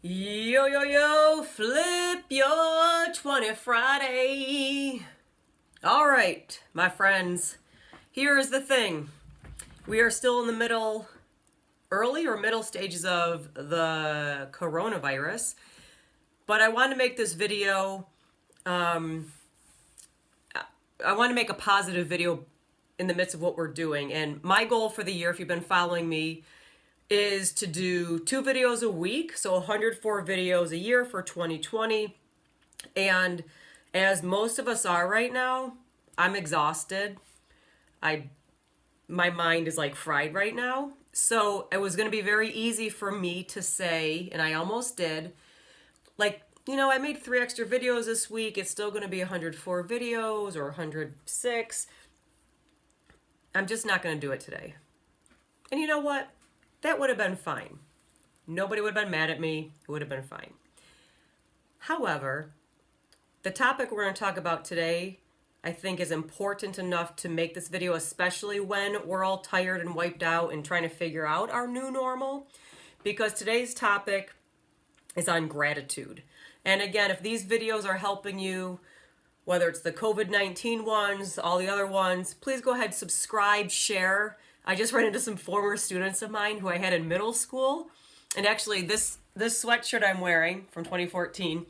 Yo, yo, yo, flip your 20 Friday. All right, my friends, here is the thing. We are still in the early or middle stages of the coronavirus, but I want to make this video, I want to make a positive video in the midst of what we're doing. And my goal for the year, if you've been following me, is to do 2 videos a week, so 104 videos a year for 2020. And as most of us are right now, I'm exhausted. My mind is like fried right now. So it was going to be very easy for me to say, and I almost did, like, I made 3 extra videos this week. It's still going to be 104 videos or 106. I'm just not going to do it today. And you know what? That would have been fine. Nobody would have been mad at me. It would have been fine. However, the topic we're going to talk about today, I think, is important enough to make this video, especially when we're all tired and wiped out and trying to figure out our new normal, because today's topic is on gratitude. And again, if these videos are helping you, whether it's the COVID-19 ones, all the other ones, please go ahead, subscribe, share. I just ran into some former students of mine who I had in middle school. And actually, this sweatshirt I'm wearing from 2014,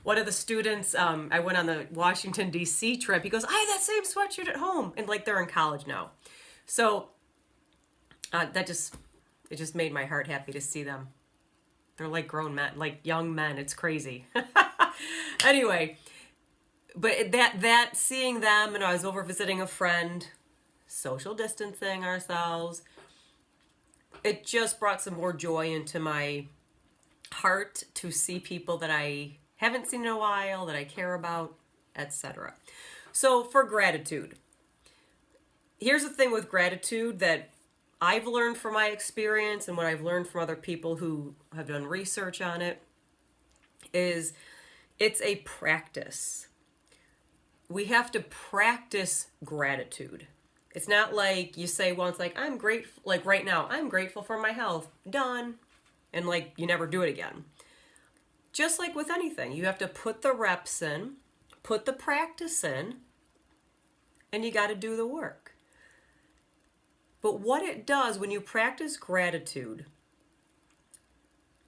one of the students, I went on the Washington, D.C. trip. He goes, I had that same sweatshirt at home. And like, they're in college now. So it just made my heart happy to see them. They're like grown men, like young men. It's crazy. Anyway, but that seeing them, and I was over visiting a friend, social distancing ourselves, it just brought some more joy into my heart to see people that I haven't seen in a while, that I care about, etc. So for gratitude, here's the thing with gratitude that I've learned from my experience and what I've learned from other people who have done research on it, is it's a practice. We have to practice gratitude. It's not like you say once, like, I'm grateful, like right now, I'm grateful for my health, done, and like you never do it again. Just like with anything, you have to put the reps in, put the practice in, and you got to do the work. But what it does when you practice gratitude,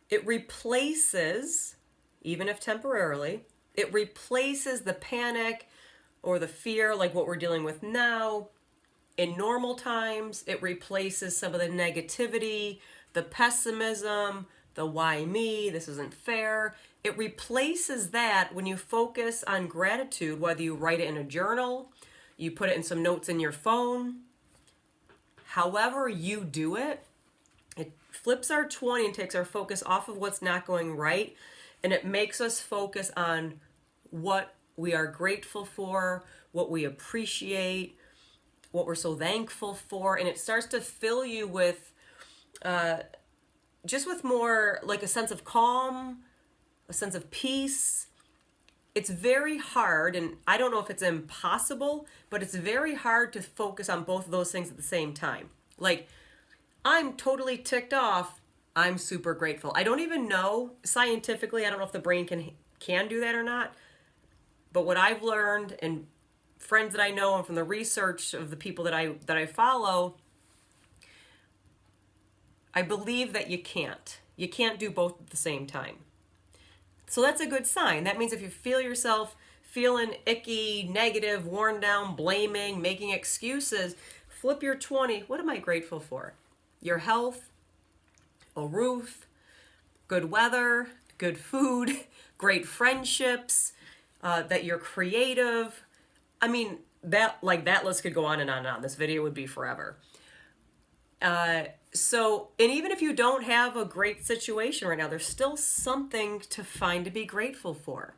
it replaces, even if temporarily, it replaces the panic or the fear, like what we're dealing with now. In normal times, it replaces some of the negativity, the pessimism, the why me, this isn't fair. It replaces that when you focus on gratitude, whether you write it in a journal, you put it in some notes in your phone, however you do it, it flips our 20 and takes our focus off of what's not going right, and it makes us focus on what we are grateful for, what we appreciate, what we're so thankful for, and it starts to fill you with just with more like a sense of calm, a sense of peace. It's very hard, and I don't know if it's impossible, but it's very hard to focus on both of those things at the same time. Like, I'm totally ticked off, I'm super grateful. I don't even know, scientifically, I don't know if the brain can do that or not, but what I've learned, and friends that I know and from the research of the people that I follow, I believe that you can't do both at the same time. So that's a good sign. That means if you feel yourself feeling icky, negative, worn down, blaming, making excuses, flip your 20. What am I grateful for? Your health, a roof, good weather, good food, great friendships, that you're creative. I mean, that list could go on and on and on. This video would be forever. And even if you don't have a great situation right now, there's still something to find to be grateful for.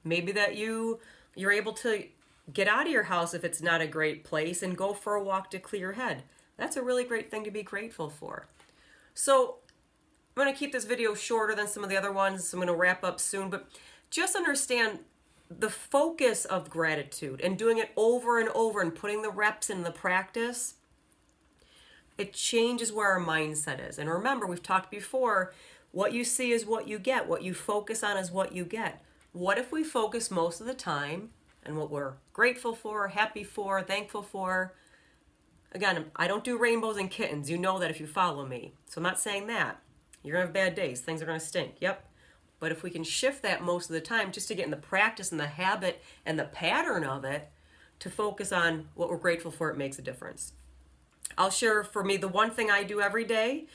Maybe that you're able to get out of your house if it's not a great place and go for a walk to clear your head. That's a really great thing to be grateful for. So I'm going to keep this video shorter than some of the other ones. So I'm going to wrap up soon, but just understand the focus of gratitude and doing it over and over and putting the reps in the practice, it changes where our mindset is. And remember, we've talked before, What you see is what you get. What you focus on is what you get. What if we focus most of the time on what we're grateful for, happy for, thankful for? Again, I don't do rainbows and kittens. You know that if you follow me. So I'm not saying that. You're going to have bad days. Things are going to stink. Yep. But if we can shift that most of the time just to get in the practice and the habit and the pattern of it to focus on what we're grateful for, it makes a difference. I'll share for me the one thing I do every day.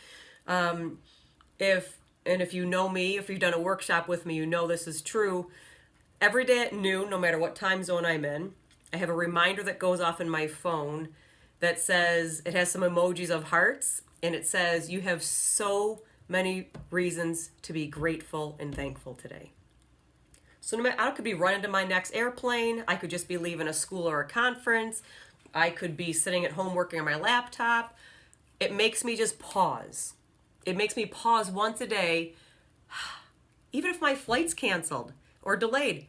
If you know me, if you've done a workshop with me, you know this is true. Every day at noon, no matter what time zone I'm in, I have a reminder that goes off in my phone that says, it has some emojis of hearts, and it says, you have so many reasons to be grateful and thankful today. So no matter, I could be running to my next airplane, I could just be leaving a school or a conference, I could be sitting at home working on my laptop. It makes me just pause. It makes me pause once a day, even if my flight's canceled or delayed.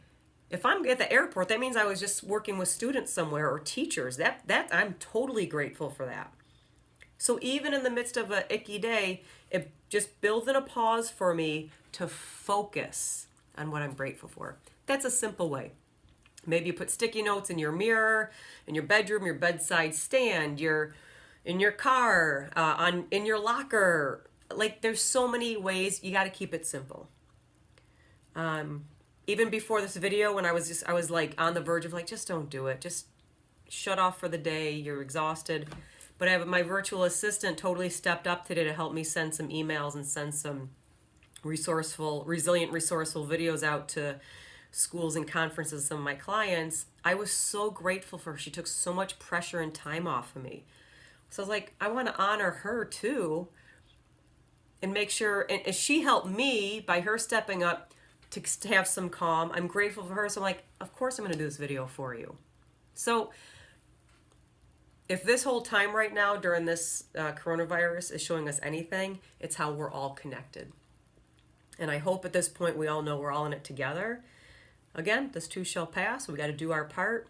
If I'm at the airport, that means I was just working with students somewhere or teachers. That I'm totally grateful for that. So even in the midst of an icky day, it just builds in a pause for me to focus on what I'm grateful for. That's a simple way. Maybe you put sticky notes in your mirror, in your bedroom, your bedside stand, in your car, in your locker. Like, there's so many ways. You got to keep it simple. Even before this video, when I was like on the verge of like, just don't do it. Just shut off for the day. You're exhausted. But I have my virtual assistant totally stepped up today to help me send some emails and send some resilient, resourceful videos out to schools and conferences, some of my clients. I was so grateful for her. She took so much pressure and time off of me. So I was like, I want to honor her too and make sure, and she helped me by her stepping up to have some calm. I'm grateful for her. So I'm like, of course I'm going to do this video for you. So if this whole time right now during this coronavirus is showing us anything, it's how we're all connected. And I hope at this point we all know we're all in it together. Again, this too shall pass. We got to do our part.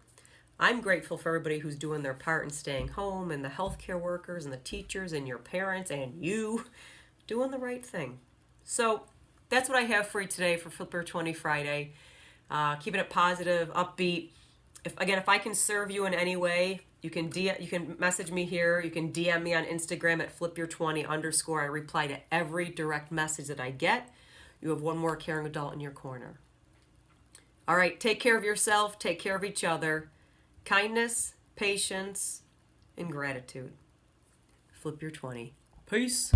I'm grateful for everybody who's doing their part and staying home, and the healthcare workers and the teachers and your parents and you doing the right thing. So that's what I have for you today for Flip Your 20 Friday. Keeping it positive, upbeat. If I can serve you in any way, you can message me here. You can DM me on Instagram at flipyour20_. I reply to every direct message that I get. You have one more caring adult in your corner. All right, take care of yourself. Take care of each other. Kindness, patience, and gratitude. Flip your 20. Peace.